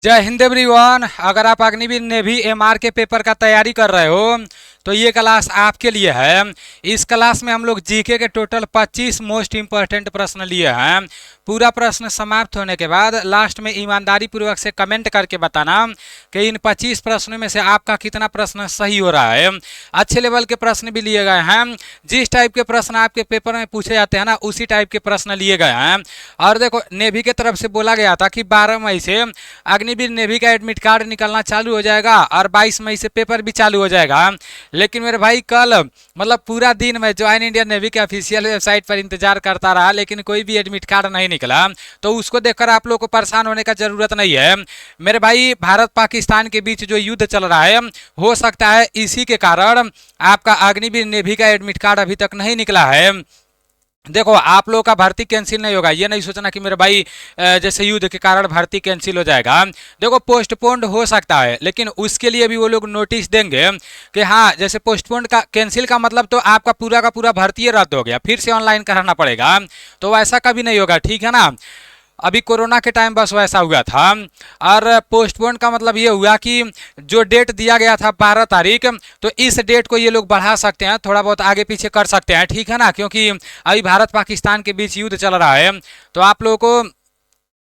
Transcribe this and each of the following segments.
जय हिंद एवरीवन। अगर आप अग्निवीर नेवी एमआर के पेपर का तैयारी कर रहे हो तो ये क्लास आपके लिए है। इस क्लास में हम लोग जीके के टोटल 25 मोस्ट इंपॉर्टेंट प्रश्न लिए हैं। पूरा प्रश्न समाप्त होने के बाद लास्ट में ईमानदारी पूर्वक से कमेंट करके बताना कि इन 25 प्रश्नों में से आपका कितना प्रश्न सही हो रहा है। अच्छे लेवल के प्रश्न भी लिए गए हैं। जिस टाइप के प्रश्न आपके पेपर में पूछे जाते हैं ना, उसी टाइप के प्रश्न लिए गए हैं। और देखो, नेवी की तरफ से बोला गया था कि 12 मई से अग्निवीर नेवी का एडमिट कार्ड निकलना चालू हो जाएगा और 22 मई से पेपर भी चालू हो जाएगा। लेकिन मेरे भाई कल मतलब पूरा दिन मैं ज्वाइन इंडियन नेवी के ऑफिशियल वेबसाइट पर इंतजार करता रहा, लेकिन कोई भी एडमिट कार्ड नहीं निकला। तो उसको देखकर आप लोग को परेशान होने का जरूरत नहीं है मेरे भाई। भारत पाकिस्तान के बीच जो युद्ध चल रहा है, हो सकता है इसी के कारण आपका अग्निवीर नेवी का एडमिट कार्ड अभी तक नहीं निकला है। देखो, आप लोगों का भर्ती कैंसिल नहीं होगा। ये नहीं सोचना कि मेरे भाई जैसे युद्ध के कारण भर्ती कैंसिल हो जाएगा। देखो, पोस्टपोन्ड हो सकता है, लेकिन उसके लिए भी वो लोग नोटिस देंगे कि हाँ, जैसे पोस्टपोन्ड का कैंसिल का मतलब तो आपका पूरा का पूरा भर्ती रद्द हो गया, फिर से ऑनलाइन कराना पड़ेगा। तो ऐसा कभी नहीं होगा, ठीक है ना। अभी कोरोना के टाइम बस वैसा हुआ था। और पोस्टपोन का मतलब ये हुआ कि जो डेट दिया गया था 12 तारीख, तो इस डेट को ये लोग बढ़ा सकते हैं, थोड़ा बहुत आगे पीछे कर सकते हैं, ठीक है ना। क्योंकि अभी भारत पाकिस्तान के बीच युद्ध चल रहा है। तो आप लोगों को,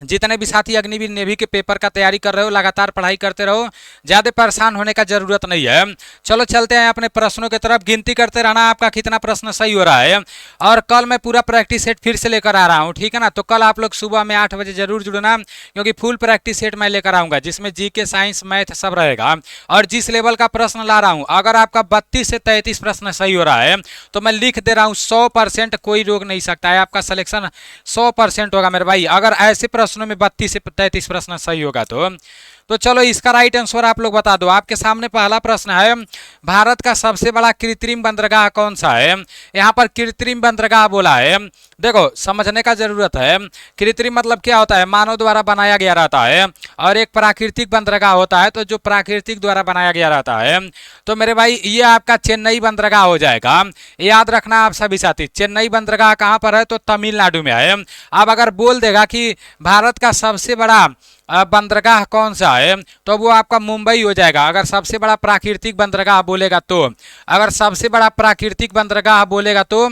जितने भी साथी अग्निवीर नेवी के पेपर का तैयारी कर रहे हो, लगातार पढ़ाई करते रहो, ज़्यादा परेशान होने का जरूरत नहीं है। चलो चलते हैं अपने प्रश्नों की तरफ। गिनती करते रहना आपका कितना प्रश्न सही हो रहा है। और कल मैं पूरा प्रैक्टिस सेट फिर से लेकर आ रहा हूँ, ठीक है ना। तो कल आप लोग सुबह में 8 बजे जरूर जुड़ना, क्योंकि फुल प्रैक्टिस सेट मैं लेकर आऊँगा, जिसमें जीके, साइंस, मैथ सब रहेगा। और जिस लेवल का प्रश्न ला रहा हूँ, अगर आपका 32 से 33 प्रश्न सही हो रहा है तो मैं लिख दे रहा हूँ 100% कोई रोक नहीं सकता है, आपका सिलेक्शन 100% होगा मेरे भाई। अगर ऐसे प्रश्नों में 32 से 33 प्रश्न सही होगा तो चलो इसका राइट आंसर आप लोग बता दो। आपके सामने पहला प्रश्न है, भारत का सबसे बड़ा कृत्रिम बंदरगाह कौन सा है। यहाँ पर कृत्रिम बंदरगाह बोला है। देखो, समझने का जरूरत है। कृत्रिम मतलब क्या होता है, मानव द्वारा बनाया गया रहता है। और एक प्राकृतिक बंदरगाह होता है, तो जो प्राकृतिक द्वारा बनाया गया रहता है। तो मेरे भाई ये आपका चेन्नई बंदरगाह हो जाएगा। याद रखना आप सभी साथी, चेन्नई बंदरगाह कहाँ पर है, तो तमिलनाडु में है। अब अगर बोल देगा कि भारत का सबसे बड़ा बंदरगाह कौन सा है, तो वो आपका मुंबई हो जाएगा। अगर सबसे बड़ा प्राकृतिक बंदरगाह बोलेगा तो, अगर सबसे बड़ा प्राकृतिक बंदरगाह बोलेगा तो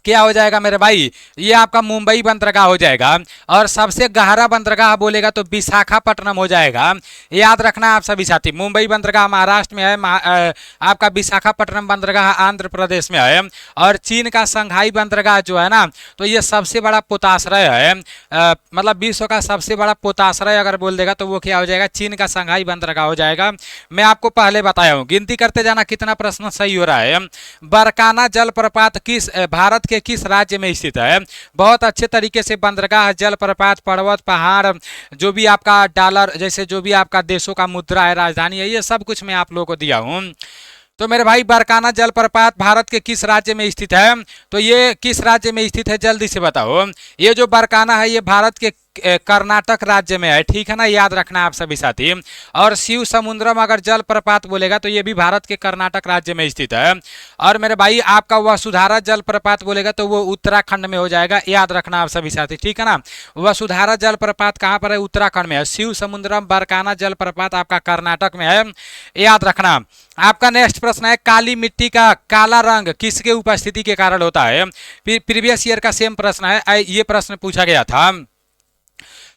क्या हो जाएगा मेरे भाई, ये आपका मुंबई बंदरगाह हो जाएगा। और सबसे गहरा बंदरगाह बोलेगा तो विशाखापट्टनम हो जाएगा। याद रखना आप सभी साथी, मुंबई बंदरगाह महाराष्ट्र में है, आपका विशाखापट्टनम बंदरगाह आंध्र प्रदेश में है। और चीन का संघाई बंदरगाह जो है ना, तो ये सबसे बड़ा पोताश्रय है। मतलब विश्व का सबसे बड़ा पोताश्रय अगर बोल देगा तो वो क्या हो जाएगा, चीन का संघाई बंदरगाह हो जाएगा। मैं आपको पहले बताया हूँ। गिनती करते जाना कितना प्रश्न सही हो रहा है। बरकाना जलप्रपात किस भारत के किस राज्य में स्थित है। बहुत अच्छे तरीके से बंदरगाह, जलप्रपात, पर्वत, पहाड़, जो भी आपका डॉलर, जैसे जो भी आपका देशों का मुद्रा है, राजधानी है, ये सब कुछ मैं आप लोगों को दिया हूँ। तो मेरे भाई, बरकाना जलप्रपात भारत के किस राज्य में स्थित है, तो ये किस राज्य में स्थित है जल्दी से बताओ। ये जो बरकाना है, ये भारत के कर्नाटक राज्य में है, ठीक है ना। याद रखना आप सभी साथी। और शिव समुद्रम अगर जलप्रपात बोलेगा तो ये भी भारत के कर्नाटक राज्य में स्थित है। और मेरे भाई, आपका वसुधारा जलप्रपात बोलेगा तो वो उत्तराखंड में हो जाएगा। याद रखना आप सभी साथी, ठीक है ना। वसुधारा जलप्रपात कहाँ पर है, उत्तराखंड में है। शिव समुद्रम बरकाना जलप्रपात आपका कर्नाटक में है, याद रखना। आपका नेक्स्ट प्रश्न है, काली मिट्टी का काला रंग किसके उपस्थिति के कारण होता है। प्रीवियस ईयर का सेम प्रश्न है, ये प्रश्न पूछा गया था।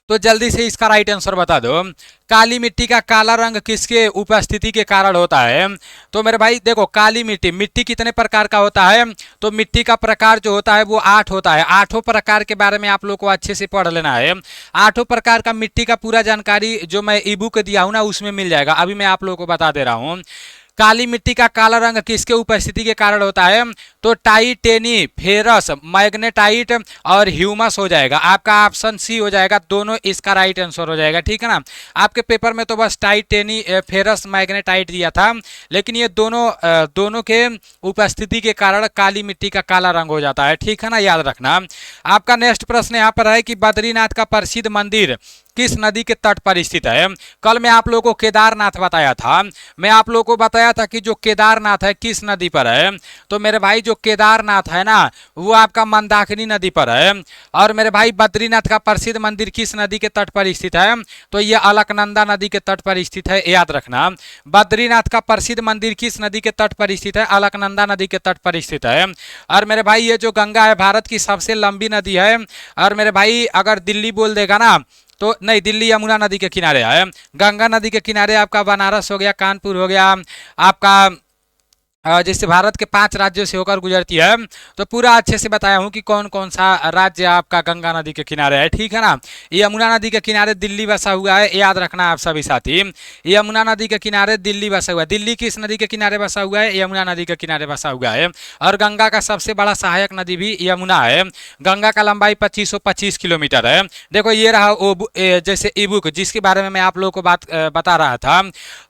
तो जल्दी से इसका राइट आंसर बता दो। काली मिट्टी का काला रंग किसके उपस्थिति के कारण होता है। तो मेरे भाई देखो, काली मिट्टी, मिट्टी कितने प्रकार का होता है, तो मिट्टी का प्रकार जो होता है वो 8 होता है। 8 प्रकार के बारे में आप लोग को अच्छे से पढ़ लेना है। 8 प्रकार का मिट्टी का पूरा जानकारी जो मैं ई बुक दिया हूँ ना, उसमें मिल जाएगा। अभी मैं आप लोगों को बता दे रहा हूँ। काली मिट्टी का काला रंग किसके उपस्थिति के कारण होता है, तो टाइटेनी, फेरस, मैग्नेटाइट और ह्यूमस हो जाएगा। आपका ऑप्शन सी हो जाएगा, दोनों इसका राइट आंसर हो जाएगा, ठीक है ना। आपके पेपर में तो बस टाइटेनी, फेरस, मैग्नेटाइट दिया था, लेकिन ये दोनों के उपस्थिति के कारण काली मिट्टी का काला रंग हो जाता है, ठीक है ना। याद रखना। आपका नेक्स्ट प्रश्न यहाँ पर है कि बद्रीनाथ का प्रसिद्ध मंदिर किस नदी के तट पर स्थित है? कल मैं आप लोगों को केदारनाथ बताया था, मैं आप लोगों को बताया था कि जो केदारनाथ है किस नदी पर है। तो मेरे भाई जो केदारनाथ है ना वो आपका मंदाकिनी नदी पर है। और मेरे भाई बद्रीनाथ का प्रसिद्ध मंदिर किस नदी के तट पर स्थित है? तो ये अलकनंदा नदी के तट पर स्थित है, याद रखना। बद्रीनाथ का प्रसिद्ध मंदिर किस नदी के तट पर स्थित है? अलकनंदा नदी के तट पर स्थित है। और मेरे भाई ये जो गंगा है भारत की सबसे लंबी नदी है। और मेरे भाई अगर दिल्ली बोल देगा ना तो नहीं, दिल्ली यमुना नदी के किनारे है। गंगा नदी के किनारे आपका बनारस हो गया, कानपुर हो गया, आपका जैसे भारत के 5 राज्यों से होकर गुजरती है। तो पूरा अच्छे से बताया हूँ कि कौन कौन सा राज्य आपका गंगा नदी के किनारे है, ठीक है ना। यमुना नदी के किनारे दिल्ली बसा हुआ है, याद रखना आप सभी साथी। यमुना नदी के किनारे दिल्ली बसा हुआ है। दिल्ली किस नदी के किनारे बसा हुआ है? यमुना नदी के किनारे बसा हुआ है। और गंगा का सबसे बड़ा सहायक नदी भी यमुना है। गंगा का लंबाई 2525 किलोमीटर है। देखो ये रहा जैसे ई बुक जिसके बारे में मैं आप लोगों को बता रहा था।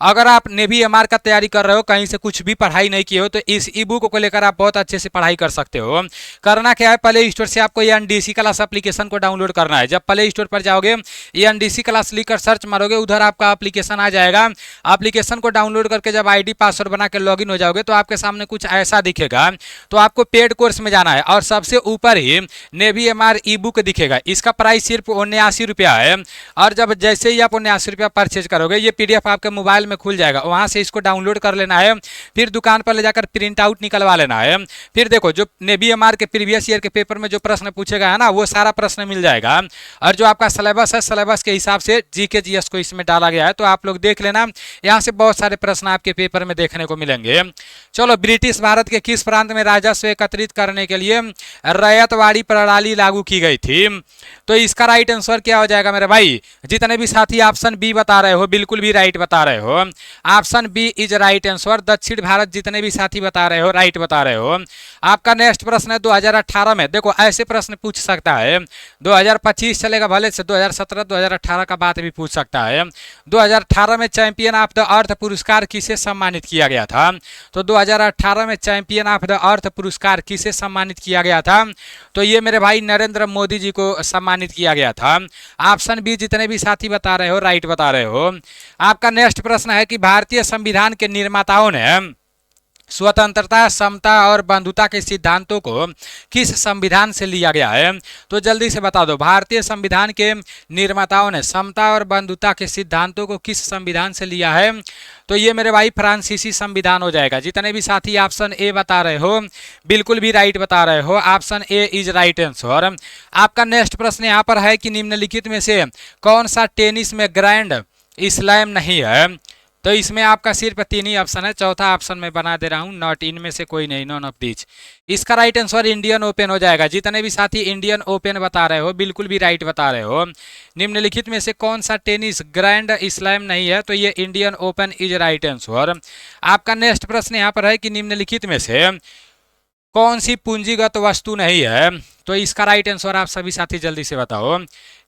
अगर आप नेवी एमआर का तैयारी कर रहे हो, कहीं से कुछ भी पढ़ाई नहीं किए हो, तो इस ई बुक को लेकर आप बहुत अच्छे से पढ़ाई कर सकते हो। करना क्या है, प्ले स्टोर से आपको ये एनडीसी क्लास एप्लीकेशन को डाउनलोड करना है। जब प्ले स्टोर पर जाओगे, ये एनडीसी क्लास लिखकर सर्च मारोगे, उधर आपका एप्लीकेशन आ जाएगा। एप्लीकेशन को डाउनलोड करके जब आईडी पासवर्ड बना के लॉगिन हो जाओगे तो आपके सामने कुछ ऐसा दिखेगा। तो आपको पेड कोर्स में जाना है और सबसे ऊपर ही नेवी एमआर ई बुक दिखेगा। इसका प्राइस सिर्फ 79 रुपया है। और जब जैसे ही आप 79 रुपया परचेज करोगे, ये पीडीएफ आपके मोबाइल में खुल जाएगा। वहां से इसको डाउनलोड कर लेना है, फिर दुकान पर ले जाकर प्रिंट आउट निकलवा लेना है। फिर देखो जो नेवी एमआर के प्रीवियस ईयर के पेपर में जो प्रश्न पूछेगा है ना, वो सारा प्रश्न मिल जाएगा। और जो आपका सिलेबस है, सिलेबस के हिसाब से जीके जीएस को इसमें डाला गया है। तो आप लोग देख लेना, यहाँ से बहुत सारे प्रश्न आपके पेपर में देखने को मिलेंगे। चलो, ब्रिटिश भारत के किस प्रांत में राजस्व एकत्रित करने के लिए रैयतवाड़ी प्रणाली लागू की गई थी? तो इसका राइट आंसर क्या हो जाएगा मेरे भाई? जितने भी साथी ऑप्शन बी बता रहे हो, बिल्कुल भी राइट बता रहे हो। Option B is right answer. दक्षिण भारत जितने भी साथी बता रहे हो, राइट बता रहे हो। आपका नेक्स्ट प्रश्न है 2018 में। देखो ऐसे प्रश्न पूछ सकता है। 2025 चलेगा भले से, 2017 2018 का बात भी पूछ सकता है। 2018 में चैंपियन ऑफ द अर्थ पुरस्कार किसे सम्मानित किया गया था? तो 2018 में चैंपियन ऑफ द अर्थ पुरस्कार किसे सम्मानित किया गया था? तो ये मेरे भाई नरेंद्र मोदी जी को सम्मानित किया गया था। ऑप्शन बी जितने भी साथी बता रहे हो, राइट बता रहे हो। आपका नेक्स्ट प्रश्न है कि भारतीय संविधान के निर्माताओं ने स्वतंत्रता, समता और बंधुता के सिद्धांतों को किस संविधान से लिया गया है? तो जल्दी से बता दो, भारतीय संविधान के निर्माताओं ने समता और बंधुता के सिद्धांतों को किस संविधान से लिया है? तो ये मेरे भाई फ्रांसीसी संविधान हो जाएगा। जितने भी साथी ऑप्शन ए बता रहे हो, बिल्कुल भी राइट बता रहे हो। Option A is right answer. आपका नेक्स्ट प्रश्न यहाँ पर है कि निम्नलिखित में से कौन सा टेनिस में ग्रैंड स्लैम नहीं है? तो इसमें आपका सिर्फ 3 ही ऑप्शन है। चौथा ऑप्शन मैं बना दे रहा हूँ, नॉट, इनमें से कोई नहीं, नॉन ऑफ दीज। इसका राइट आंसर इंडियन ओपन हो जाएगा। जितने भी साथी इंडियन ओपन बता रहे हो, बिल्कुल भी राइट बता रहे हो। निम्नलिखित में से कौन सा टेनिस ग्रैंड स्लैम नहीं है? तो ये Indian open is right answer. आपका नेक्स्ट प्रश्न यहाँ पर है कि निम्नलिखित में से कौन सी पूंजीगत वस्तु नहीं है? तो इसका राइट आंसर आप सभी साथी जल्दी से बताओ।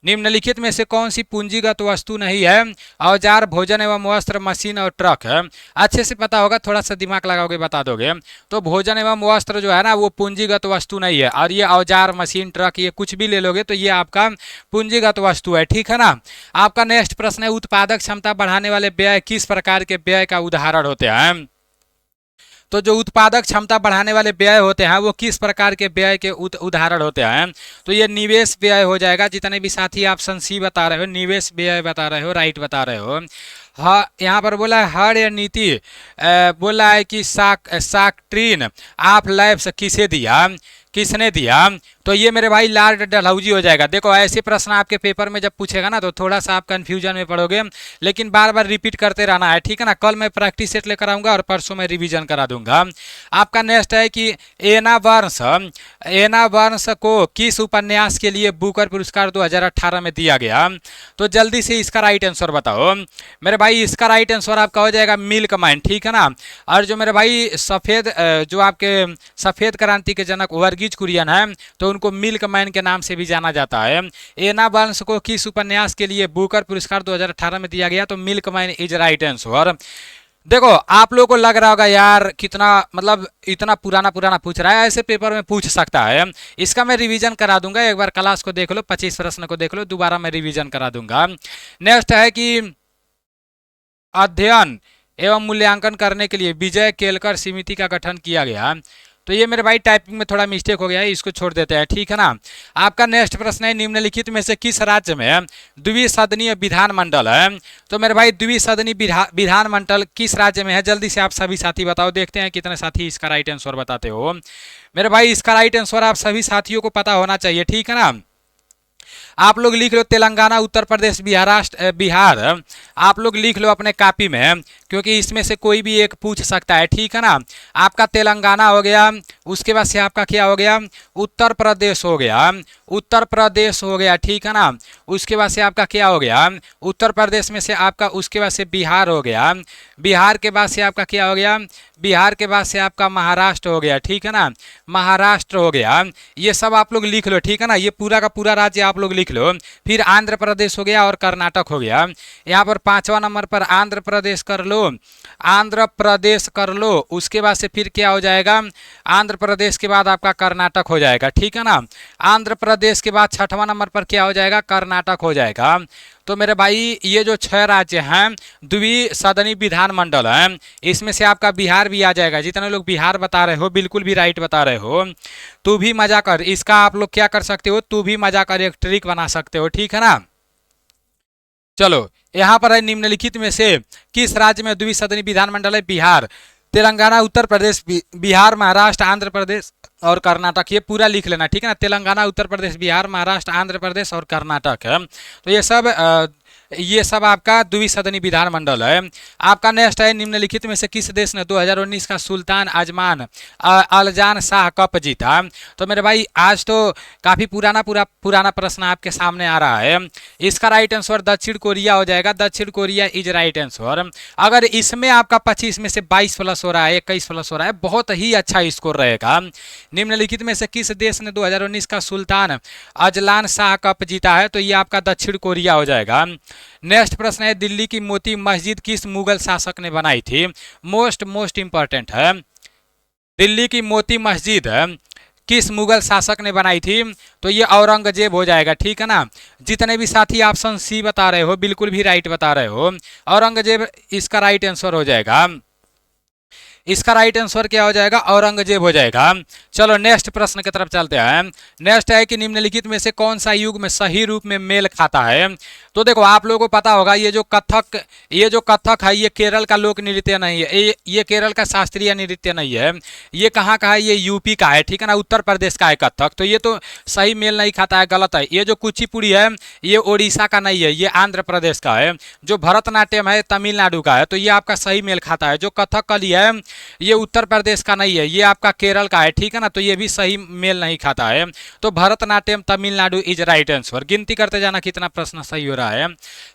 निम्नलिखित में से कौन सी पूंजीगत वस्तु नहीं है? औजार, भोजन एवं वस्त्र, मशीन और ट्रक है। अच्छे से पता होगा, थोड़ा सा दिमाग लगाओगे बता दोगे। तो भोजन एवं वस्त्र जो है ना, वो पूंजीगत वस्तु नहीं है। और ये औजार, मशीन, ट्रक, ये कुछ भी ले लोगे तो ये आपका पूंजीगत वस्तु है, ठीक है ना। आपका नेक्स्ट प्रश्न है उत्पादक क्षमता बढ़ाने वाले व्यय किस प्रकार के व्यय का उदाहरण होते हैं? तो जो उत्पादक क्षमता बढ़ाने वाले व्यय होते हैं वो किस प्रकार के व्यय के उदाहरण होते हैं? तो ये निवेश व्यय हो जाएगा। जितने भी साथी ऑप्शन सी बता रहे हो, निवेश व्यय बता रहे हो, राइट बता रहे हो। हाँ, यहाँ पर बोला है हर या नीति बोला है कि साक्ट्रीन ऑफ लैब्स किसे दिया, किसने दिया? तो ये मेरे भाई लॉर्ड डलहौजी हो जाएगा। देखो ऐसे प्रश्न आपके पेपर में जब पूछेगा ना तो थोड़ा सा आप कंफ्यूजन में पड़ोगे, लेकिन बार बार रिपीट करते रहना है, ठीक है ना। कल मैं प्रैक्टिस सेट लेकर आऊँगा और परसों मैं रिवीजन करा दूंगा। आपका नेक्स्ट है कि एना बर्न्स को किस उपन्यास के लिए बुकर पुरस्कार 2018 में दिया गया? तो जल्दी से इसका राइट आंसर बताओ मेरे भाई। इसका राइट आंसर आपका हो जाएगा मिल्क मैन, ठीक है ना। और जो मेरे भाई जो आपके सफ़ेद क्रांति के जनक वर्गीज कुरियन है, तो उनको मिल्क मैन के नाम से भी जाना जाता है। एना बर्न्स को किस उपन्यास के लिए बुकर पुरस्कार 2018 में दिया गया? तो milk man is right answer. देखो आप लोगों को लग रहा होगा यार कितना मतलब इतना पुराना पुराना पूछ रहा है, ऐसे पेपर में पूछ सकता है। इसका मैं रिवीजन करा दूंगा, एक बार क्लास को देख लो, 25 प्रश्न को देख लो, दोबारा मैं रिवीजन करा दूंगा। नेक्स्ट है कि अध्ययन एवं मूल्यांकन करने के लिए विजय केलकर समिति का गठन किया गया। तो ये मेरे भाई टाइपिंग में थोड़ा मिस्टेक हो गया है, इसको छोड़ देते हैं, ठीक है ना। आपका नेक्स्ट प्रश्न है निम्नलिखित में से किस राज्य में द्विसदनीय विधानमंडल है। तो मेरे भाई द्विसदनीय विधानमंडल किस राज्य में है, जल्दी से आप सभी साथी बताओ, देखते हैं कितने साथी इसका राइट आंसर बताते हो। मेरे भाई इसका राइट आंसर आप सभी साथियों को पता होना चाहिए, ठीक है ना। आप लोग लिख लो तेलंगाना, उत्तर प्रदेश, महाराष्ट्र, बिहार। आप लोग लिख लो अपने कॉपी में, क्योंकि इसमें से कोई भी एक पूछ सकता है, ठीक है ना। आपका तेलंगाना हो गया, उसके बाद से आपका क्या हो गया, उत्तर प्रदेश हो गया, उत्तर प्रदेश हो गया, ठीक है ना। उसके बाद से आपका क्या हो गया, उत्तर प्रदेश में से आपका उसके बाद से बिहार हो गया, बिहार के बाद से आपका क्या हो गया, बिहार के बाद से आपका महाराष्ट्र हो गया, ठीक है ना, महाराष्ट्र हो गया। ये सब आप लोग लिख लो, ठीक है ना, ये पूरा का पूरा राज्य आप लोग लिख लो। फिर आंध्र प्रदेश हो गया और कर्नाटक हो गया। यहाँ पर 5वां नंबर पर आंध्र प्रदेश कर लो, आंध्र प्रदेश कर लो। उसके बाद से फिर क्या हो जाएगा, आंध्र प्रदेश के बाद आपका कर्नाटक हो जाएगा, ठीक है ना। आंध्र प्रदेश के बाद 6वां नंबर पर क्या हो जाएगा, कर्नाटक हो जाएगा। तो मेरे भाई ये जो 6 राज्य हैं द्विसदनीय विधानमंडल हैं, इसमें से आपका बिहार भी आ जाएगा। जितने लोग बिहार बता रहे हो बिल्कुल भी राइट बता रहे हो। तू भी मजा कर, इसका आप लोग क्या कर सकते हो, तू भी मजा कर एक ट्रिक बना सकते हो, ठीक है ना। चलो यहाँ पर है निम्नलिखित में से किस राज्य में द्विसदनीय विधानमंडल है, बिहार, तेलंगाना, उत्तर प्रदेश, बिहार, महाराष्ट्र, आंध्र प्रदेश और कर्नाटक। ये पूरा लिख लेना, ठीक है ना। तेलंगाना, उत्तर प्रदेश, बिहार, महाराष्ट्र, आंध्र प्रदेश और कर्नाटक है। तो ये सब आपका द्विसदनीय विधानमंडल है। आपका नेक्स्ट है निम्नलिखित में से किस देश ने 2019 का सुल्तान आजमान अलजान शाह कप जीता। तो मेरे भाई आज तो काफ़ी पुराना प्रश्न आपके सामने आ रहा है। इसका राइट आंसर दक्षिण कोरिया हो जाएगा, दक्षिण कोरिया इज राइट आंसर। अगर इसमें आपका 25 में से 22 प्लस हो रहा है, 21 प्लस हो रहा है, बहुत ही अच्छा स्कोर रहेगा। निम्नलिखित में से किस देश ने 2019 का सुल्तान अजलान शाह कप जीता है। तो ये आपका दक्षिण कोरिया हो जाएगा। नेक्स्ट प्रश्न है दिल्ली की मोती मस्जिद किस मुगल शासक ने बनाई थी। मोस्ट इंपॉर्टेंट है, दिल्ली की मोती मस्जिद किस मुगल शासक ने बनाई थी। तो ये औरंगजेब हो जाएगा, ठीक है ना। जितने भी साथी ऑप्शन सी बता रहे हो बिल्कुल भी राइट बता रहे हो, औरंगजेब इसका राइट आंसर हो जाएगा। इसका राइट आंसर क्या हो जाएगा, औरंगजेब हो जाएगा। चलो नेक्स्ट प्रश्न की तरफ चलते हैं। नेक्स्ट है कि निम्नलिखित में से कौन सा युग में सही रूप में मेल खाता है। तो देखो आप लोगों को पता होगा ये जो कथक है ये केरल का लोक नृत्य नहीं है, ये केरल का शास्त्रीय नृत्य नहीं है। ये कहाँ का है, ये यूपी का है, ठीक है ना, उत्तर प्रदेश का है कथक। तो ये तो सही मेल नहीं खाता है, गलत है। ये जो कुचिपुड़ी है ये ओडिशा का नहीं है, ये आंध्र प्रदेश का है। जो भरतनाट्यम है तमिलनाडु का है, तो ये आपका सही मेल खाता है। जो कथकली है ये उत्तर प्रदेश का नहीं है, ये आपका केरल का है, ठीक है ना। तो ये भी सही मेल नहीं खाता है। तो Bharatanatyam Tamil Nadu is right answer. गिनती करते जाना कितना प्रश्न सही हो रहा है।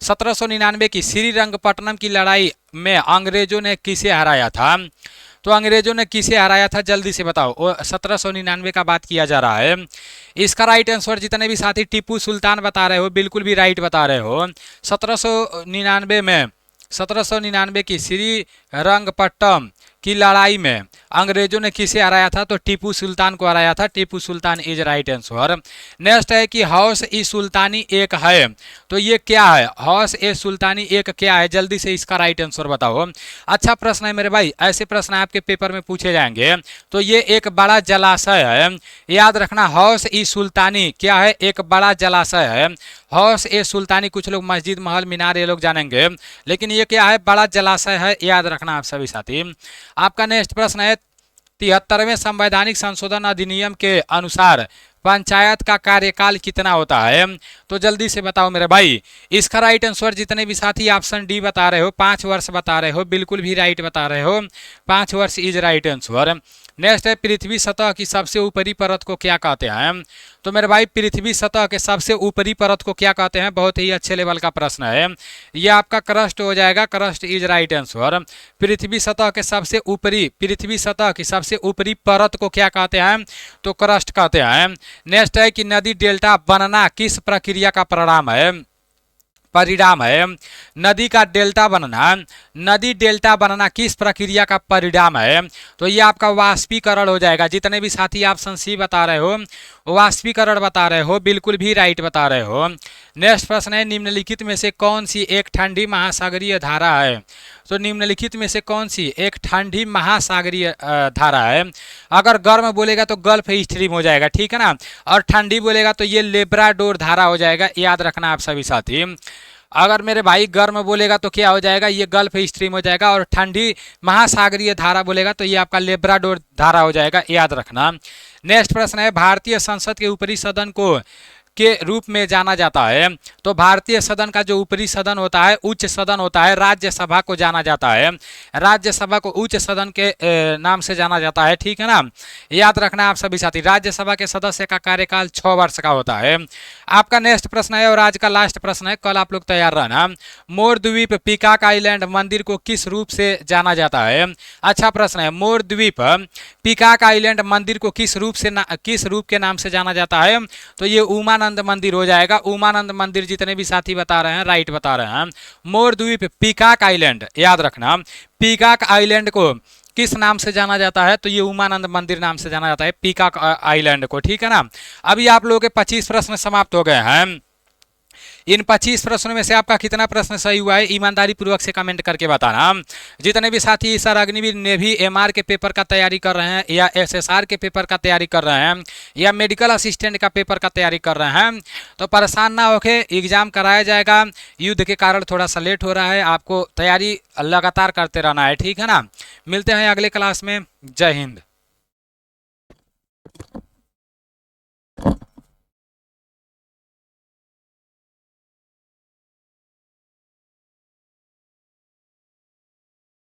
1799 की श्रीरंगपट्टनम की लड़ाई में अंग्रेजों ने किसे हराया था। तो अंग्रेजों ने किसे हराया था, जल्दी से बताओ। 1799 का बात किया जा रहा है। इसका राइट आंसर जितने भी साथी टीपू सुल्तान बता रहे हो बिल्कुल भी राइट बता रहे हो। 1799 की श्रीरंगपट्टनम की लड़ाई में अंग्रेजों ने किसे हराया था। तो टीपू सुल्तान को हराया था, Tipu Sultan is right answer. Next है कि हौस ई सुल्तानी एक है। तो ये क्या है, हौस ए सुल्तानी एक क्या है, जल्दी से इसका राइट आंसर बताओ। अच्छा प्रश्न है मेरे भाई, ऐसे प्रश्न आपके पेपर में पूछे जाएंगे। तो ये एक बड़ा जलाशय है, याद रखना। हौस ई सुल्तानी क्या है, एक बड़ा जलाशय है। हौस ए सुल्तानी कुछ लोग मस्जिद, महल, मीनार ये लोग जानेंगे, लेकिन ये क्या है, बड़ा जलाशय है, याद रखना आप सभी साथी। आपका नेक्स्ट प्रश्न है 73वें संवैधानिक संशोधन अधिनियम के अनुसार पंचायत का कार्यकाल कितना होता है। तो जल्दी से बताओ मेरे भाई। इसका राइट आंसर जितने भी साथी ऑप्शन डी बता रहे हो 5 वर्ष बता रहे हो बिल्कुल भी राइट बता रहे हो, 5 वर्ष इज राइट आंसर। नेक्स्ट है पृथ्वी सतह की सबसे ऊपरी परत को क्या कहते हैं। तो मेरे भाई पृथ्वी सतह के सबसे ऊपरी परत को क्या कहते हैं, बहुत ही अच्छे लेवल का प्रश्न है। ये आपका क्रस्ट हो जाएगा, क्रस्ट इज राइट आंसर। पृथ्वी सतह की सबसे ऊपरी परत को क्या कहते हैं, तो क्रस्ट कहते हैं। नेक्स्ट है कि नदी डेल्टा बनना किस प्रक्रिया का परिणाम है। परिणाम है। नदी का डेल्टा बनना, नदी डेल्टा बनना किस प्रक्रिया का परिणाम है? तो ये आपका वाष्पीकरण हो जाएगा। जितने भी साथी आप सी बता रहे हो वाष्पीकरण बता रहे हो, बिल्कुल भी राइट बता रहे हो। नेक्स्ट प्रश्न है, निम्नलिखित में से कौन सी एक ठंडी महासागरीय धारा है? तो निम्नलिखित में से कौन सी एक ठंडी महासागरीय धारा है? अगर गर्म बोलेगा तो गल्फ स्ट्रीम हो जाएगा, ठीक है ना, और ठंडी बोलेगा तो ये लेब्राडोर धारा हो जाएगा। याद रखना आप सभी साथी। अगर मेरे भाई गर्म बोलेगा तो क्या हो जाएगा? ये गल्फ स्ट्रीम हो जाएगा, और ठंडी महासागरीय धारा बोलेगा तो ये आपका लेब्राडोर धारा हो जाएगा। याद रखना। नेक्स्ट प्रश्न है, भारतीय संसद के ऊपरी सदन को के रूप में जाना जाता है? तो भारतीय सदन का जो ऊपरी सदन होता है, उच्च सदन होता है, राज्यसभा को जाना जाता है। राज्यसभा को उच्च सदन के नाम से जाना जाता है, ठीक है ना। याद रखना आप सभी साथी। राज्यसभा के सदस्य का कार्यकाल 6 वर्ष का होता है। आपका नेक्स्ट प्रश्न है और आज का लास्ट प्रश्न है, कल आप लोग तैयार रहना। मोर द्वीप पीकॉक आइलैंड मंदिर को किस रूप से जाना जाता है? अच्छा प्रश्न है। मोर द्वीप पीकॉक आइलैंड मंदिर को किस रूप के नाम से जाना जाता है? तो ये उमानंद मंदिर हो जाएगा। उमानंद मंदिर जितने भी साथी बता रहे हैं राइट बता रहे हैं। मोर द्वीप पीकॉक आइलैंड, याद रखना, पीकॉक आइलैंड को किस नाम से जाना जाता है? तो ये उमानंद मंदिर नाम से जाना जाता है पीकॉक आइलैंड को, ठीक है ना। अभी आप लोगों के 25 प्रश्न समाप्त हो गए हैं। इन 25 प्रश्नों में से आपका कितना प्रश्न सही हुआ है ईमानदारी पूर्वक से कमेंट करके बताना। जितने भी साथी सर अग्निवीर नेवी एमआर के पेपर का तैयारी कर रहे हैं, या एसएसआर के पेपर का तैयारी कर रहे हैं, या मेडिकल असिस्टेंट का पेपर का तैयारी कर रहे हैं, तो परेशान ना होके एग्जाम कराया जाएगा। युद्ध के कारण थोड़ा सा लेट हो रहा है, आपको तैयारी लगातार करते रहना है, ठीक है ना। मिलते हैं अगले क्लास में। जय हिंद।